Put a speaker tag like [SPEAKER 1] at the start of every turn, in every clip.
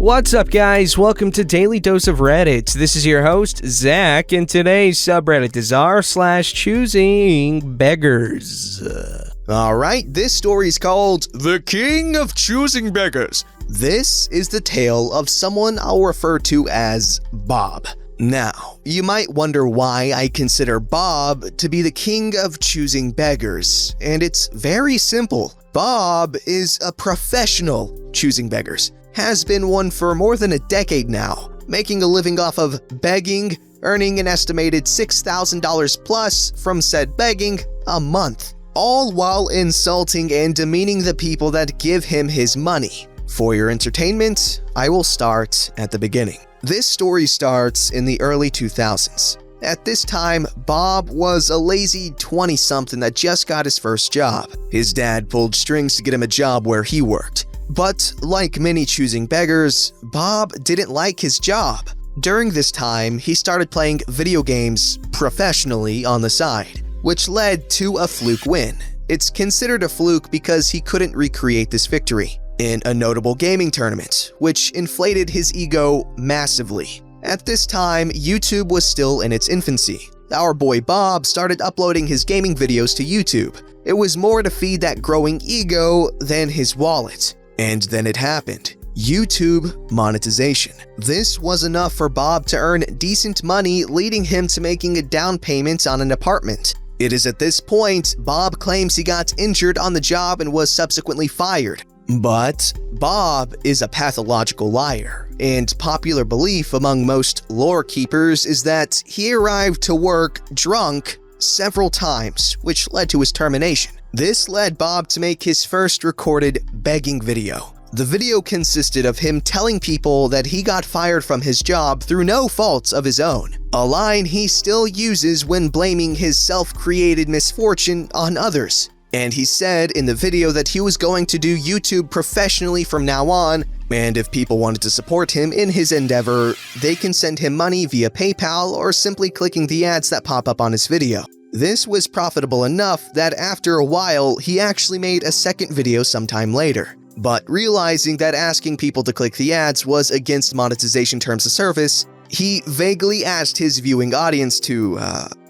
[SPEAKER 1] What's up, guys? Welcome to Daily Dose of Reddit. This is your host, Zach, and today's subreddit is r/ChoosingBeggars.
[SPEAKER 2] Alright, this story is called The King of Choosing Beggars. This is the tale of someone I'll refer to as Bob. Now, you might wonder why I consider Bob to be the king of choosing beggars, and it's very simple. Bob is a professional choosing beggars. Has been one for more than a decade now, making a living off of begging, earning an estimated $6,000 plus from said begging a month, all while insulting and demeaning the people that give him his money. For your entertainment, I will start at the beginning. This story starts in the early 2000s. At this time, Bob was a lazy 20-something that just got his first job. His dad pulled strings to get him a job where he worked. But like many choosing beggars, Bob didn't like his job. During this time, he started playing video games professionally on the side, which led to a fluke win. It's considered a fluke because he couldn't recreate this victory in a notable gaming tournament, which inflated his ego massively. At this time, YouTube was still in its infancy. Our boy Bob started uploading his gaming videos to YouTube. It was more to feed that growing ego than his wallet. And then it happened. YouTube monetization. This was enough for Bob to earn decent money, leading him to making a down payment on an apartment. It is at this point Bob claims he got injured on the job and was subsequently fired. But Bob is a pathological liar, and popular belief among most lore keepers is that he arrived to work drunk several times, which led to his termination. This led Bob to make his first recorded begging video. The video consisted of him telling people that he got fired from his job through no fault of his own, a line he still uses when blaming his self-created misfortune on others. And he said in the video that he was going to do YouTube professionally from now on, and if people wanted to support him in his endeavor, they can send him money via PayPal or simply clicking the ads that pop up on his video. This was profitable enough that after a while, he actually made a second video sometime later. But realizing that asking people to click the ads was against monetization terms of service, he vaguely asked his viewing audience to,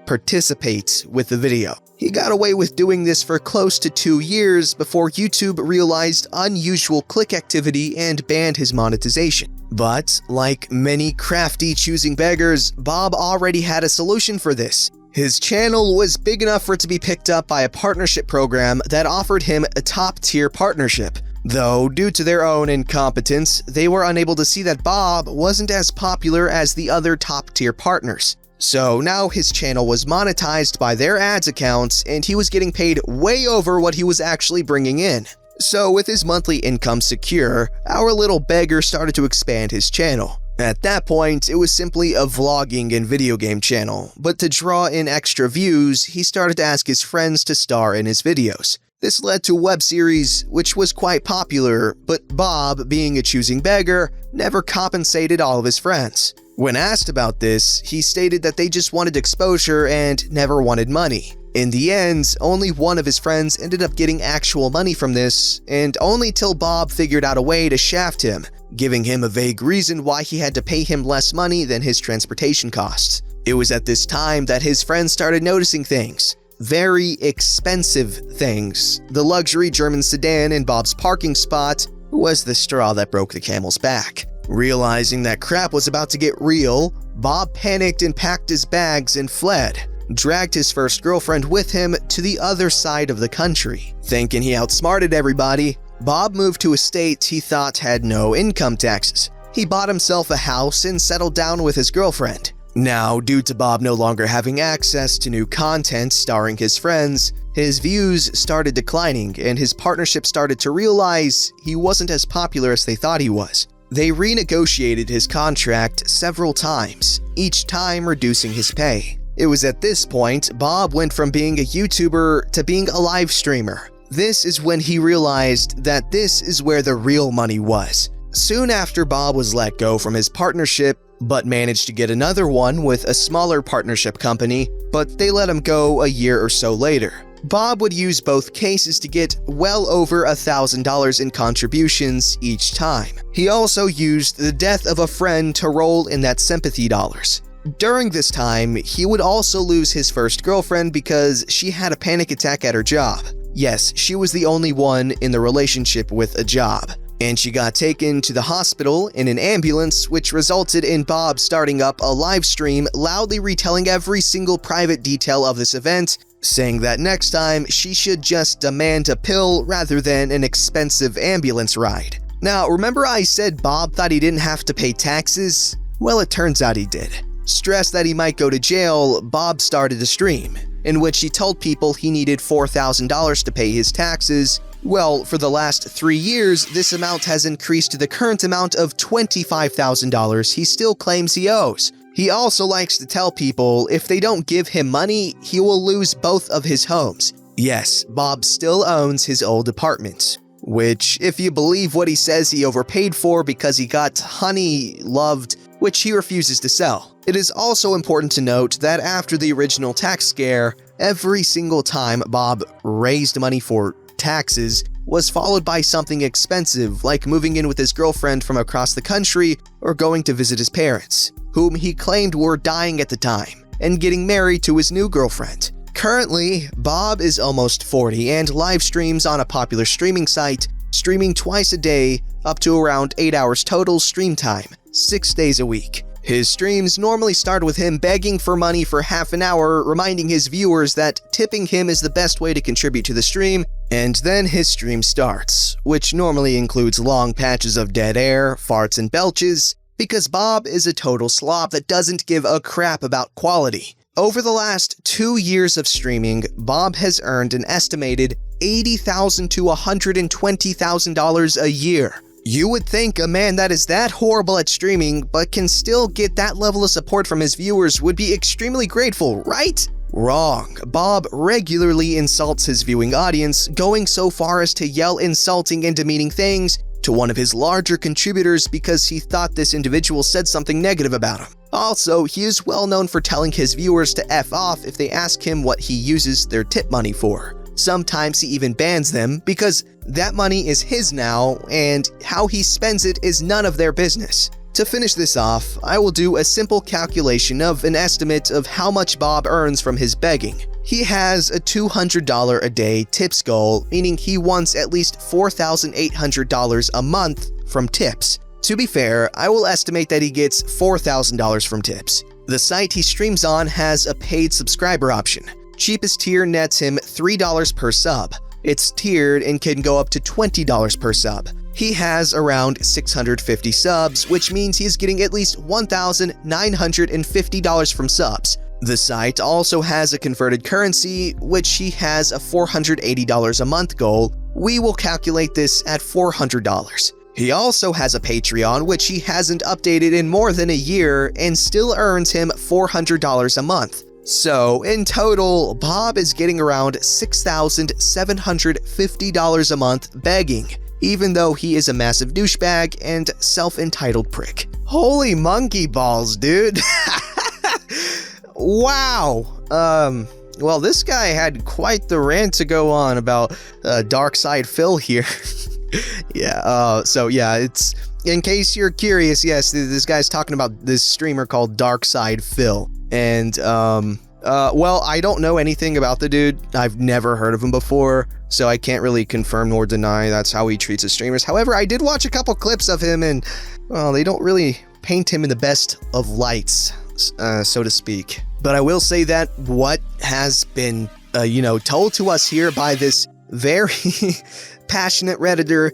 [SPEAKER 2] participate with the video. He got away with doing this for close to 2 years before YouTube realized unusual click activity and banned his monetization. But like many crafty choosing beggars, Bob already had a solution for this. His channel was big enough for it to be picked up by a partnership program that offered him a top-tier partnership. Though, due to their own incompetence, they were unable to see that Bob wasn't as popular as the other top-tier partners. So now his channel was monetized by their ads accounts, and he was getting paid way over what he was actually bringing in. So with his monthly income secure, our little beggar started to expand his channel. At that point, it was simply a vlogging and video game channel, but to draw in extra views, he started to ask his friends to star in his videos. This led to a web series, which was quite popular, but Bob, being a choosing beggar, never compensated all of his friends. When asked about this, he stated that they just wanted exposure and never wanted money. In the end, only one of his friends ended up getting actual money from this, and only till Bob figured out a way to shaft him, giving him a vague reason why he had to pay him less money than his transportation costs. It was at this time that his friends started noticing things. Very expensive things. The luxury German sedan in Bob's parking spot was the straw that broke the camel's back. Realizing that crap was about to get real, Bob panicked and packed his bags and fled, dragged his first girlfriend with him to the other side of the country. Thinking he outsmarted everybody, Bob moved to a state he thought had no income taxes. He bought himself a house and settled down with his girlfriend. Now, due to Bob no longer having access to new content starring his friends, his views started declining and his partnership started to realize he wasn't as popular as they thought he was. They renegotiated his contract several times, each time reducing his pay. It was at this point Bob went from being a YouTuber to being a live streamer. This is when he realized that this is where the real money was. Soon after Bob was let go from his partnership, but managed to get another one with a smaller partnership company, but they let him go a year or so later. Bob would use both cases to get well over $1,000 in contributions each time. He also used the death of a friend to roll in that sympathy dollars. During this time, he would also lose his first girlfriend because she had a panic attack at her job. Yes, she was the only one in the relationship with a job. And she got taken to the hospital in an ambulance, which resulted in Bob starting up a live stream loudly retelling every single private detail of this event, saying that next time she should just demand a pill rather than an expensive ambulance ride. Now, remember I said Bob thought he didn't have to pay taxes? Well, it turns out he did. Stressed that he might go to jail, Bob started a stream, in which he told people he needed $4,000 to pay his taxes. Well, for the last 3 years, this amount has increased to the current amount of $25,000 he still claims he owes. He also likes to tell people if they don't give him money, he will lose both of his homes. Yes, Bob still owns his old apartment, which, if you believe what he says, he overpaid for because he got honey loved, which he refuses to sell. It is also important to note that after the original tax scare, every single time Bob raised money for taxes was followed by something expensive, like moving in with his girlfriend from across the country or going to visit his parents, whom he claimed were dying at the time, and getting married to his new girlfriend. Currently, Bob is almost 40 and live streams on a popular streaming site, streaming twice a day, up to around 8 hours total stream time, 6 days a week. His streams normally start with him begging for money for half an hour, reminding his viewers that tipping him is the best way to contribute to the stream, and then his stream starts, which normally includes long patches of dead air, farts, and belches, because Bob is a total slob that doesn't give a crap about quality. Over the last 2 years of streaming, Bob has earned an estimated $80,000 to $120,000 a year. You would think a man that is that horrible at streaming but can still get that level of support from his viewers would be extremely grateful, right? Wrong. Bob regularly insults his viewing audience, going so far as to yell insulting and demeaning things to one of his larger contributors because he thought this individual said something negative about him. Also, he is well known for telling his viewers to F off if they ask him what he uses their tip money for. Sometimes he even bans them because that money is his now, and how he spends it is none of their business. To finish this off, I will do a simple calculation of an estimate of how much Bob earns from his begging. He has a $200 a day tips goal, meaning he wants at least $4,800 a month from tips. To be fair, I will estimate that he gets $4,000 from tips. The site he streams on has a paid subscriber option. Cheapest tier nets him $3 per sub. It's tiered and can go up to $20 per sub. He has around 650 subs, which means he is getting at least $1,950 from subs. The site also has a converted currency, which he has a $480 a month goal. We will calculate this at $400. He also has a Patreon, which he hasn't updated in more than a year and still earns him $400 a month. So, in total, Bob is getting around $6,750 a month begging, even though he is a massive douchebag and self-entitled prick. Holy monkey balls, dude. Wow. Well, this guy had quite the rant to go on about Dark Side Phil here. It's, in case you're curious, yes, this guy's talking about this streamer called Dark Side Phil. And, well, I don't know anything about the dude. I've never heard of him before, so I can't really confirm nor deny that's how he treats his streamers. However, I did watch a couple clips of him, and, well, they don't really paint him in the best of lights, so to speak. But I will say that what has been, told to us here by this very passionate Redditor,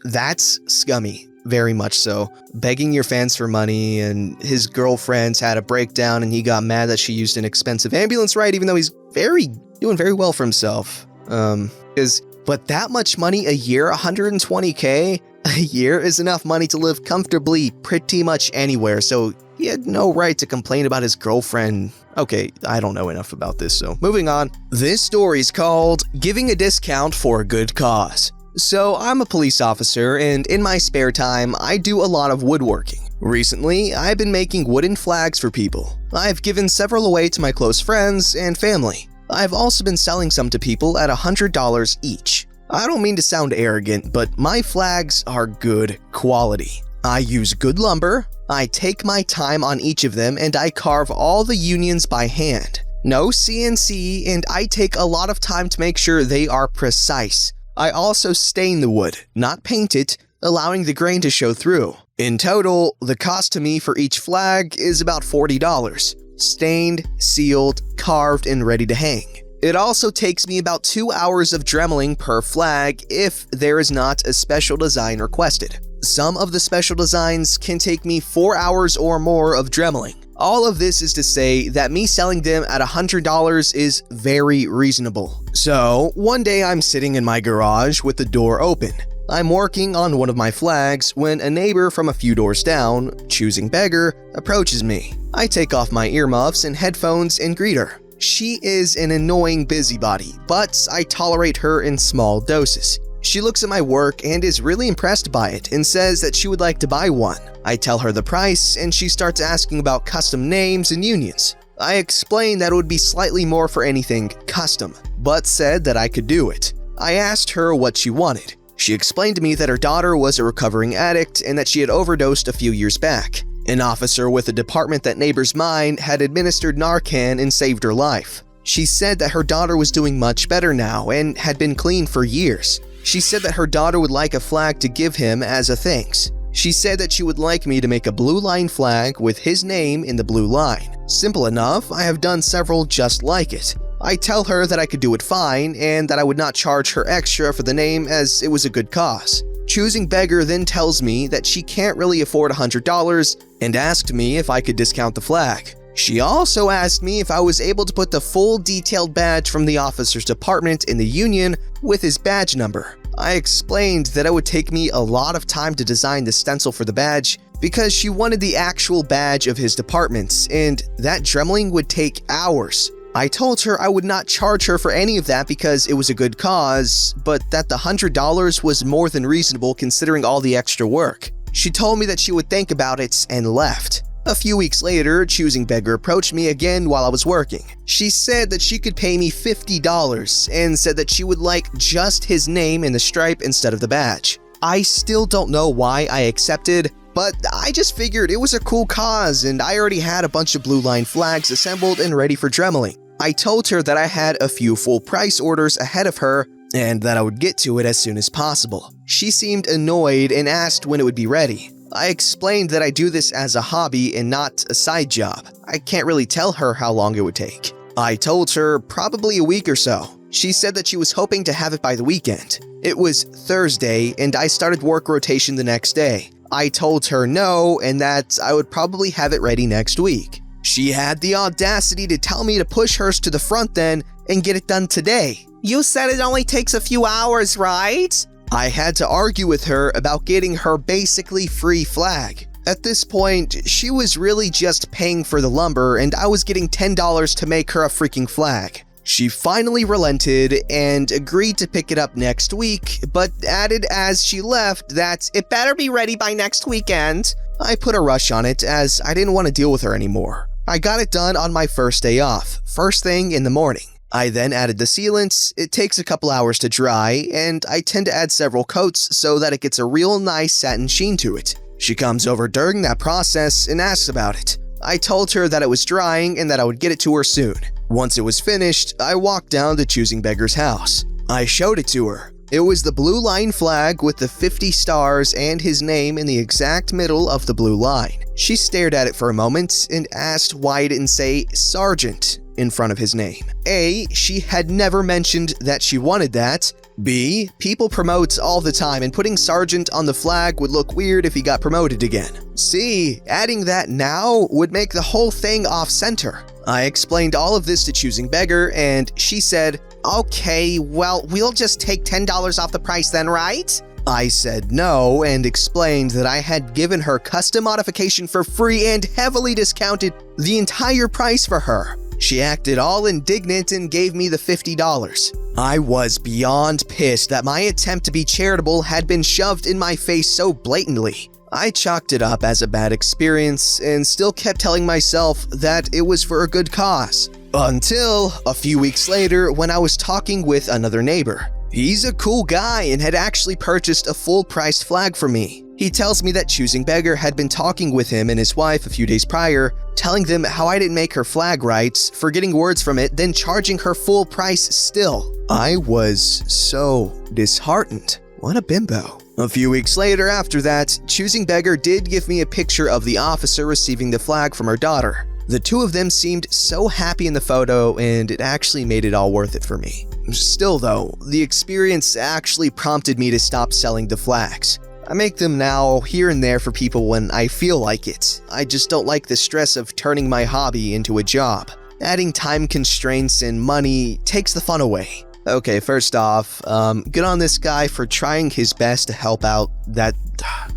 [SPEAKER 2] that's scummy. Very much so. Begging your fans for money, and his girlfriend's had a breakdown and he got mad that she used an expensive ambulance ride, even though he's doing very well for himself. But that much money a year, 120K a year, is enough money to live comfortably pretty much anywhere, so he had no right to complain about his girlfriend. Okay, I don't know enough about this, so moving on. This story's called Giving a Discount for a Good Cause. So, I'm a police officer, and in my spare time, I do a lot of woodworking. Recently, I've been making wooden flags for people. I've given several away to my close friends and family. I've also been selling some to people at $100 each. I don't mean to sound arrogant, but my flags are good quality. I use good lumber, I take my time on each of them, and I carve all the unions by hand. No CNC, and I take a lot of time to make sure they are precise. I also stain the wood, not paint it, allowing the grain to show through. In total, the cost to me for each flag is about $40. Stained, sealed, carved, and ready to hang. It also takes me about 2 hours of dremeling per flag if there is not a special design requested. Some of the special designs can take me 4 hours or more of dremeling. All of this is to say that me selling them at $100 is very reasonable. So, one day I'm sitting in my garage with the door open. I'm working on one of my flags when a neighbor from a few doors down, Choosing Beggar, approaches me. I take off my earmuffs and headphones and greet her. She is an annoying busybody, but I tolerate her in small doses. She looks at my work and is really impressed by it and says that she would like to buy one. I tell her the price and she starts asking about custom names and unions. I explain that it would be slightly more for anything custom, but said that I could do it. I asked her what she wanted. She explained to me that her daughter was a recovering addict and that she had overdosed a few years back. An officer with a department that neighbors mine had administered Narcan and saved her life. She said that her daughter was doing much better now and had been clean for years. She said that her daughter would like a flag to give him as a thanks. She said that she would like me to make a blue line flag with his name in the blue line. Simple enough, I have done several just like it. I tell her that I could do it fine and that I would not charge her extra for the name as it was a good cause. Choosing Beggar then tells me that she can't really afford $100 and asked me if I could discount the flag. She also asked me if I was able to put the full detailed badge from the officer's department in the union with his badge number. I explained that it would take me a lot of time to design the stencil for the badge because she wanted the actual badge of his departments and that dremeling would take hours. I told her I would not charge her for any of that because it was a good cause, but that the $100 was more than reasonable considering all the extra work. She told me that she would think about it and left. A few weeks later, Choosing Beggar approached me again while I was working. She said that she could pay me $50 and said that she would like just his name in the stripe instead of the badge. I still don't know why I accepted, but I just figured it was a cool cause and I already had a bunch of blue line flags assembled and ready for dremeling. I told her that I had a few full price orders ahead of her and that I would get to it as soon as possible. She seemed annoyed and asked when it would be ready. I explained that I do this as a hobby and not a side job. I can't really tell her how long it would take. I told her probably a week or so. She said that she was hoping to have it by the weekend. It was Thursday and I started work rotation the next day. I told her no and that I would probably have it ready next week. She had the audacity to tell me to push hers to the front then and get it done today. You said it only takes a few hours, right? I had to argue with her about getting her basically free flag. At this point, she was really just paying for the lumber and I was getting $10 to make her a freaking flag. She finally relented and agreed to pick it up next week, but added as she left that it better be ready by next weekend. I put a rush on it as I didn't want to deal with her anymore. I got it done on my first day off, first thing in the morning. I then added the sealants. It takes a couple hours to dry, and I tend to add several coats so that it gets a real nice satin sheen to it. She comes over during that process and asks about it. I told her that it was drying and that I would get it to her soon. Once it was finished, I walked down to Choosing Beggar's house. I showed it to her. It was the blue line flag with the 50 stars and his name in the exact middle of the blue line. She stared at it for a moment and asked why it didn't say Sergeant in front of his name. A, she had never mentioned that she wanted that. B, people promote all the time and putting Sergeant on the flag would look weird if he got promoted again. C, adding that now would make the whole thing off-center. I explained all of this to Choosing Beggar and she said, okay, well, we'll just take $10 off the price then, right? I said no and explained that I had given her custom modification for free and heavily discounted the entire price for her. She acted all indignant and gave me the $50. I was beyond pissed that my attempt to be charitable had been shoved in my face so blatantly. I chalked it up as a bad experience and still kept telling myself that it was for a good cause. Until a few weeks later when I was talking with another neighbor. He's a cool guy and had actually purchased a full-priced flag for me. He tells me that Choosing Beggar had been talking with him and his wife a few days prior, telling them how I didn't make her flag right, forgetting words from it, then charging her full price still. I was so disheartened. What a bimbo. A few weeks later after that, Choosing Beggar did give me a picture of the officer receiving the flag from her daughter. The two of them seemed so happy in the photo, and it actually made it all worth it for me. Still though, the experience actually prompted me to stop selling the flags. I make them now here and there for people when I feel like it. I just don't like the stress of turning my hobby into a job. Adding time constraints and money takes the fun away. Okay, first off, good on this guy for trying his best to help out that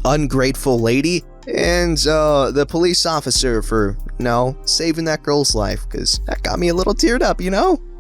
[SPEAKER 2] ungrateful lady, and the police officer for, saving that girl's life, because that got me a little teared up,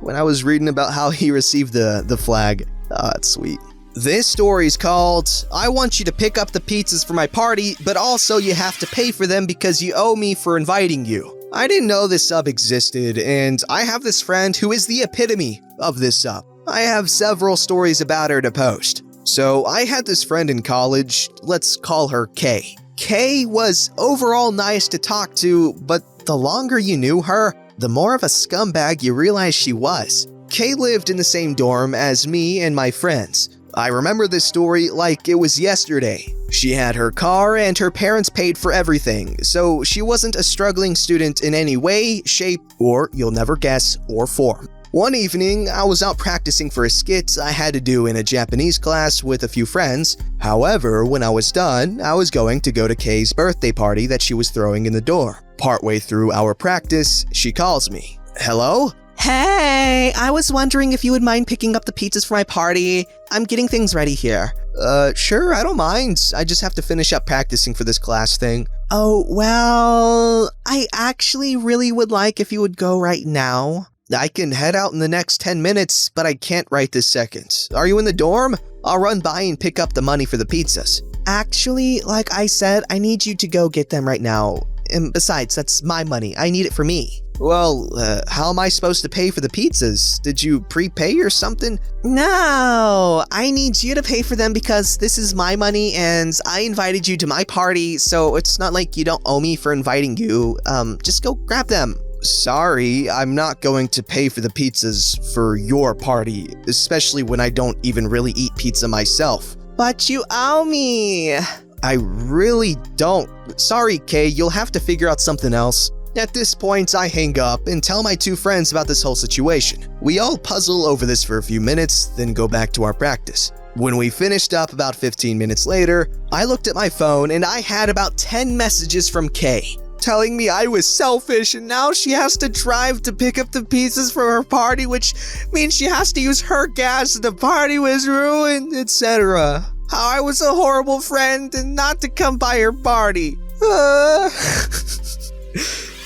[SPEAKER 2] when I was reading about how he received the flag. That's sweet. This story's called, I want you to pick up the pizzas for my party, but also you have to pay for them because you owe me for inviting you. I didn't know this sub existed, and I have this friend who is the epitome of this sub. I have several stories about her to post. So I had this friend in college, let's call her Kay. Kay was overall nice to talk to, but the longer you knew her, the more of a scumbag you realized she was. Kay lived in the same dorm as me and my friends. I remember this story like it was yesterday. She had her car and her parents paid for everything, so she wasn't a struggling student in any way, shape, or, you'll never guess, or form. One evening, I was out practicing for a skit I had to do in a Japanese class with a few friends. However, when I was done, I was going to go to Kay's birthday party that she was throwing in the dorm. Partway through our practice, she calls me. Hello? Hey, I was wondering if you would mind picking up the pizzas for my party. I'm getting things ready here. Sure, I don't mind. I just have to finish up practicing for this class thing. Oh, well, I actually really would like if you would go right now. I can head out in the next 10 minutes, but I can't right this second. Are you in the dorm? I'll run by and pick up the money for the pizzas. Actually, like I said, I need you to go get them right now. And besides, that's my money. I need it for me. Well, how am I supposed to pay for the pizzas? Did you prepay or something? No, I need you to pay for them because this is my money and I invited you to my party, so it's not like you don't owe me for inviting you. Just go grab them. Sorry, I'm not going to pay for the pizzas for your party, especially when I don't even really eat pizza myself. But you owe me. I really don't. Sorry, Kay, you'll have to figure out something else. At this point, I hang up and tell my two friends about this whole situation. We all puzzle over this for a few minutes, then go back to our practice. When we finished up about 15 minutes later, I looked at my phone and I had about 10 messages from Kay, telling me I was selfish and now she has to drive to pick up the pizzas for her party, which means she has to use her gas and the party was ruined, etc. How I was a horrible friend and not to come by her party.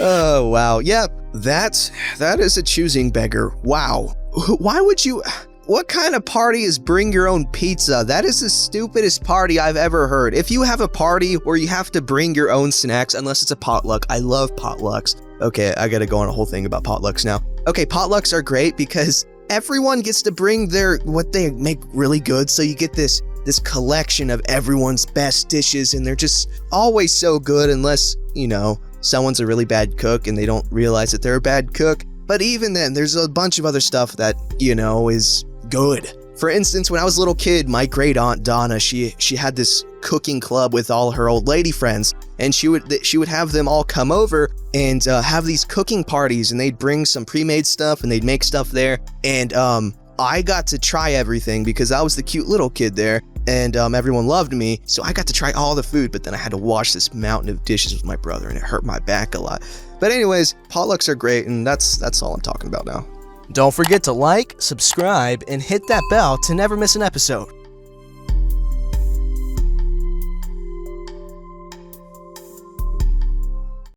[SPEAKER 2] Oh, wow. Yep, that is a choosing beggar. Wow. Why would you... What kind of party is bring your own pizza? That is the stupidest party I've ever heard. If you have a party where you have to bring your own snacks, unless it's a potluck, I love potlucks. Okay, I gotta go on a whole thing about potlucks now. Okay, potlucks are great because everyone gets to bring what they make really good, so you get this collection of everyone's best dishes, and they're just always so good unless, someone's a really bad cook and they don't realize that they're a bad cook. But even then, there's a bunch of other stuff that, is good. For instance, when I was a little kid, my great aunt Donna, she had this cooking club with all her old lady friends, and she would have them all come over and have these cooking parties, and they'd bring some pre-made stuff and they'd make stuff there. And I got to try everything because I was the cute little kid there, and everyone loved me, so I got to try all the food, but then I had to wash this mountain of dishes with my brother, and it hurt my back a lot. But anyways, potlucks are great, and that's all I'm talking about now.
[SPEAKER 1] Don't forget to like, subscribe, and hit that bell to never miss an episode.